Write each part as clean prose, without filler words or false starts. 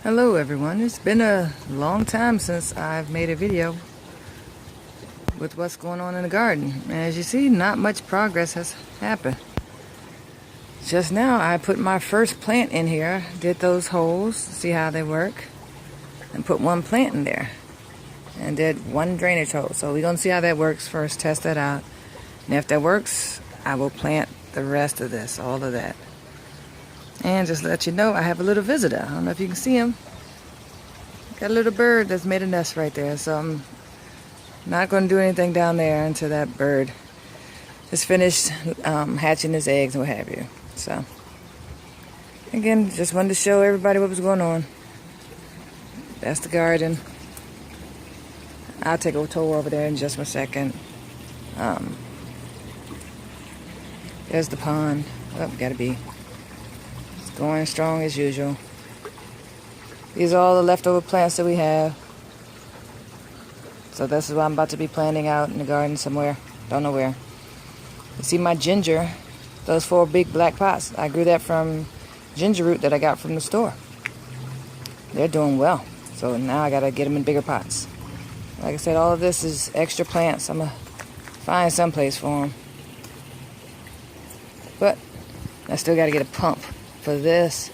Hello everyone, it's been a long time since I've made a video with what's going on in the garden. And as you see, not much progress has happened. Just now I put my first plant in here, did those holes, see how they work, and put one plant in there. And did one drainage hole. So we're going to see how that works first, test that out. And if that works, I will plant the rest of this, all of that. And just to let you know, I have a little visitor. I don't know if you can see him. Got a little bird that's made a nest right there. So I'm not going to do anything down there until that bird is finished hatching his eggs and what have you. So, again, just wanted to show everybody what was going on. That's the garden. I'll take a tour over there in just a second. There's the pond. Oh, gotta be. Going strong as usual. These are all the leftover plants that we have. So this is what I'm about to be planting out in the garden somewhere. Don't know where. You see my ginger, those 4 big black pots. I grew that from ginger root that I got from the store. They're doing well. So now I gotta get them in bigger pots. Like I said, all of this is extra plants. I'm gonna find some place for them. But I still gotta get a pump for this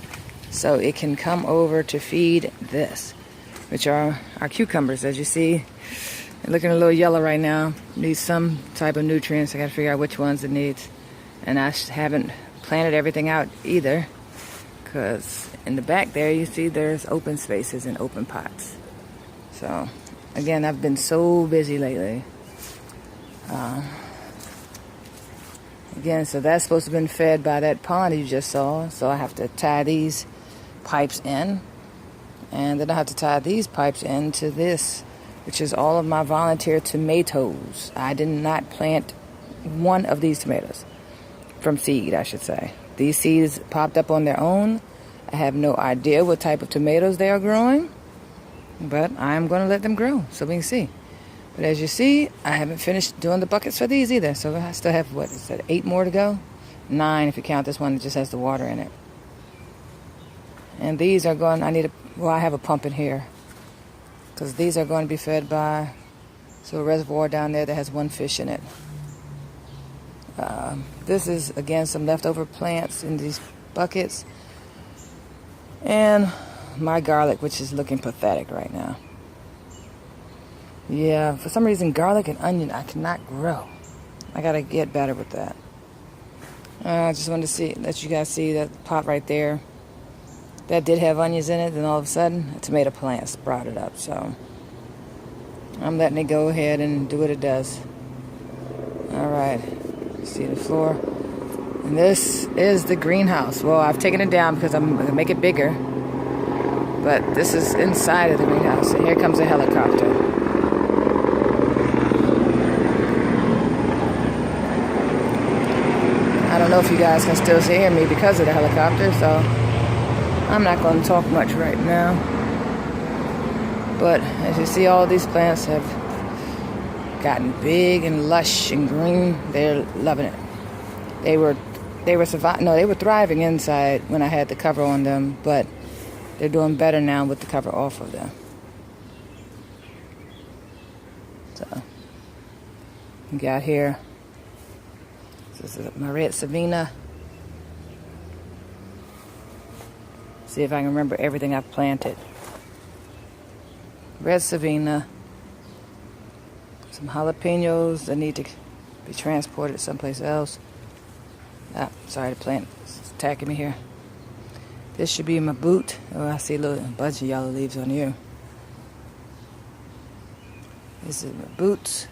so it can come over to feed this, which are our cucumbers. As you see, they're looking a little yellow right now. Needs some type of nutrients. I gotta figure out which ones it needs. And I haven't planted everything out either, because in the back there you see there's open spaces and open pots. So again, I've been so busy lately. Again, so that's supposed to have been fed by that pond you just saw. So I have to tie these pipes in. And then I have to tie these pipes into this, which is all of my volunteer tomatoes. I did not plant one of these tomatoes. From seed, I should say. These seeds popped up on their own. I have no idea what type of tomatoes they are growing. But I'm going to let them grow so we can see. But as you see, I haven't finished doing the buckets for these either. So I still have, what is that, 8 more to go? 9 if you count this one that just has the water in it. And these are going, I have a pump in here. Because these are going to be fed by, a reservoir down there that has 1 fish in it. This is, again, some leftover plants in these buckets. And my garlic, which is looking pathetic right now. Yeah, for some reason, garlic and onion I cannot grow. I gotta get better with that. I just wanted to let you guys see that pot right there. That did have onions in it, then all of a sudden, a tomato plant sprouted up. So I'm letting it go ahead and do what it does. All right, see the floor. And this is the greenhouse. Well, I've taken it down because I'm gonna make it bigger. But this is inside of the greenhouse. And here comes a helicopter. I don't know if you guys can still hear me because of the helicopter, so I'm not going to talk much right now. But as you see, all these plants have gotten big and lush and green. They're loving it. They were thriving inside when I had the cover on them, but they're doing better now with the cover off of them. So you got here. This is my red Savina. See if I can remember everything I've planted. Red Savina. Some jalapenos that need to be transported someplace else. Sorry, the plant is attacking me here. This should be my boot. Oh, I see a bunch of yellow leaves on here. This is my boots.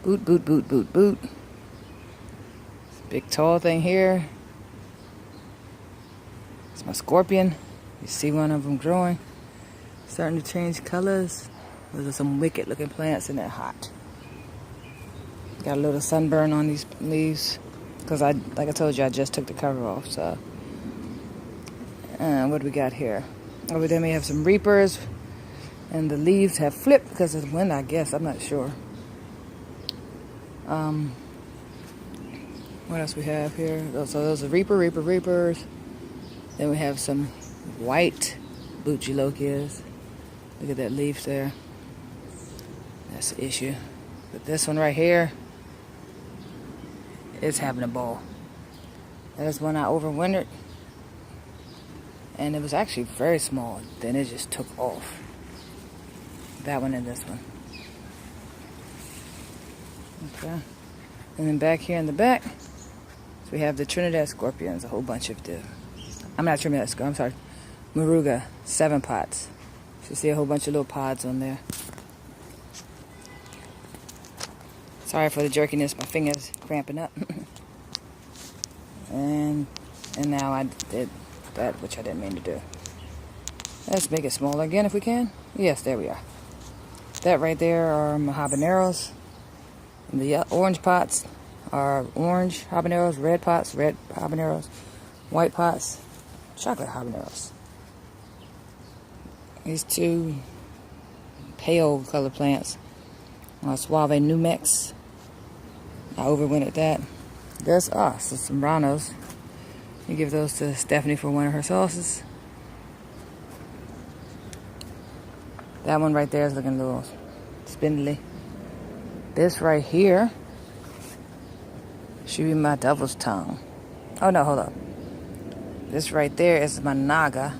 Boot, boot, boot, boot, boot. Big tall thing here. It's my scorpion. You see one of them growing. Starting to change colors. Those are some wicked looking plants and they're hot. Got a little sunburn on these leaves. Because like I told you, I just took the cover off. So, what do we got here? Over there we have some reapers. And the leaves have flipped because of the wind, I guess. I'm not sure. What else we have here? So those are reapers. Then we have some white Bucci lochias. Look at that leaf there. That's the issue. But this one right here is having a ball. That is one I overwintered. And it was actually very small. Then it just took off. That one and this one. Okay. And then back here in the back, so we have the Trinidad scorpions, a whole bunch of the, I'm not Trinidad scorpion, I'm sorry, Moruga, 7 pots. You see a whole bunch of little pods on there. Sorry for the jerkiness, my finger's cramping up. and now I did that, which I didn't mean to do. Let's make it smaller again if we can. Yes, there we are. That right there are my habaneros. And the orange pots are orange habaneros, red pots, red habaneros, white pots, chocolate habaneros. These 2 pale color plants are Suave Numex. I overwintered that. There's some Ranos. You give those to Stephanie for one of her sauces. That one right there is looking a little spindly. This right here should be my devil's tongue. Oh no, hold up. This right there is my naga.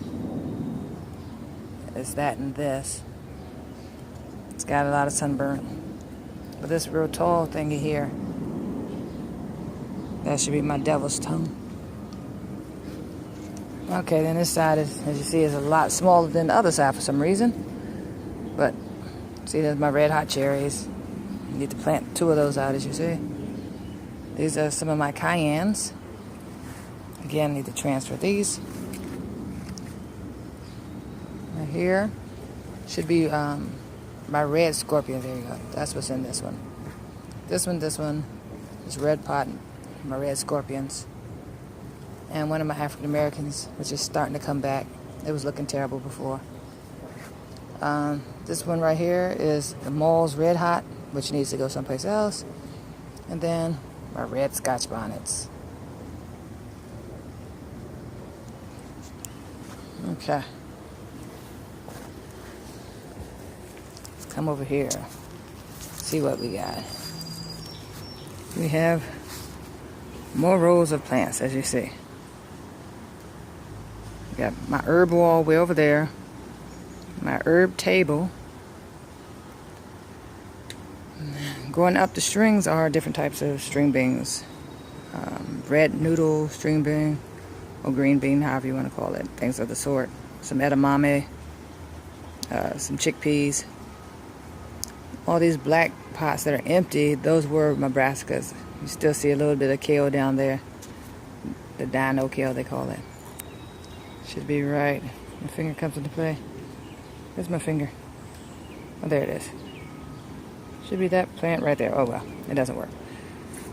It's that and this. It's got a lot of sunburn. But this real tall thingy here, that should be my devil's tongue. Okay, then this side is, as you see, is a lot smaller than the other side for some reason. But see, there's my red hot cherries. I need to plant 2 of those out, as you see. These are some of my cayennes. Again, I need to transfer these. Right here should be my red scorpion. There you go. That's what's in this one. This one is red pot, my red scorpions. And one of my African Americans, which is starting to come back. It was looking terrible before. This one right here is the Moll's Red Hot, which needs to go someplace else. And then my red Scotch bonnets. Okay. Let's come over here. See what we got. We have more rows of plants, as you see. We got my herb wall way over there. My herb table. Going up the strings are different types of string beans. Red noodle string bean, or green bean, however you want to call it. Things of the sort. Some edamame, some chickpeas. All these black pots that are empty, those were my brassicas. You still see a little bit of kale down there. The dino kale, they call it. Should be right. My finger comes into play. Where's my finger? Oh, there it is. Should be that plant right there. Oh, well, it doesn't work.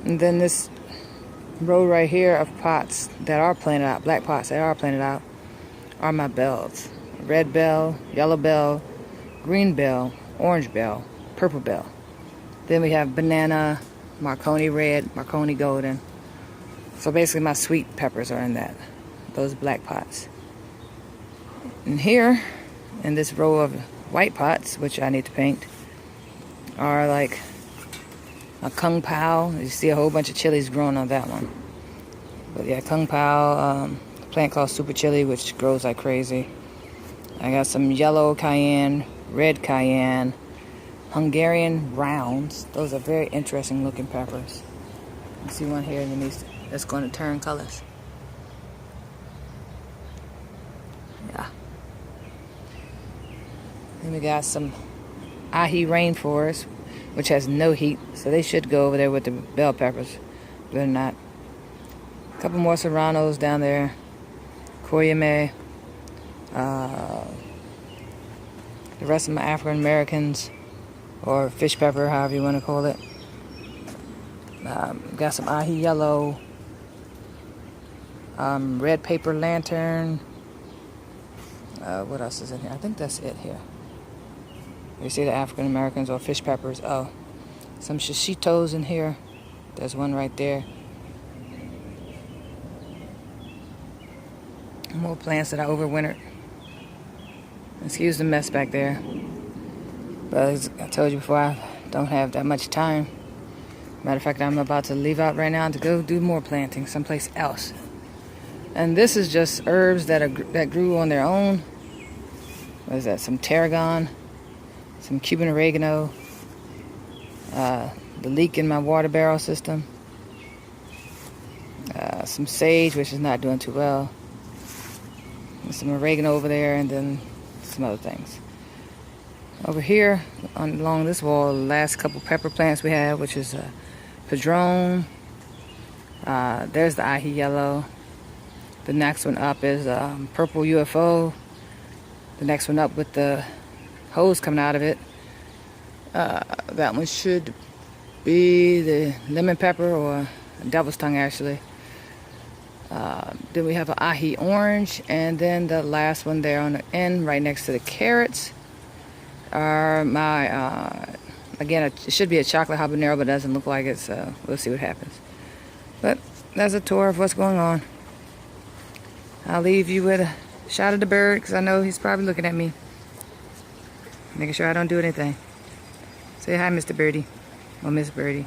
And then this row right here of pots that are planted out, black pots that are planted out, are my bells. Red bell, yellow bell, green bell, orange bell, purple bell. Then we have banana, Marconi red, Marconi golden. So basically my sweet peppers are in those black pots. And here, in this row of white pots, which I need to paint, are like a kung pao. You see a whole bunch of chilies growing on that one. But yeah, kung pao, a plant called super chili, which grows like crazy. I got some yellow cayenne, red cayenne, Hungarian rounds. Those are very interesting looking peppers. You see one here that's going to turn colors. Yeah. Then we got some ahi rainforest, which has no heat, so they should go over there with the bell peppers. But they're not. A couple more serranos down there. Koyame. The rest of my African Americans, or fish pepper, however you want to call it. Got some ahi yellow. Red paper lantern. What else is in here? I think that's it here. You see the African Americans or fish peppers. Oh, some shishitos in here. There's one right there. More plants that I overwintered. Excuse the mess back there. But as I told you before, I don't have that much time. Matter of fact, I'm about to leave out right now to go do more planting someplace else. And this is just herbs that grew on their own. What is that? Some tarragon, some Cuban oregano, the leek in my water barrel system, some sage, which is not doing too well, and some oregano over there, and then some other things. Over here, along this wall, the last couple pepper plants we have, which is padrone. There's the ahi yellow. The next one up is purple UFO. The next one up with the hose coming out of it. That one should be the lemon pepper, or devil's tongue actually. Then we have an ahi orange, and then the last one there on the end, right next to the carrots, are my, again, it should be a chocolate habanero, but it doesn't look like it, so we'll see what happens. But that's a tour of what's going on. I'll leave you with a shot of the bird, because I know he's probably looking at me, making sure I don't do anything. Say hi, Mr. Birdie, or Miss Birdie.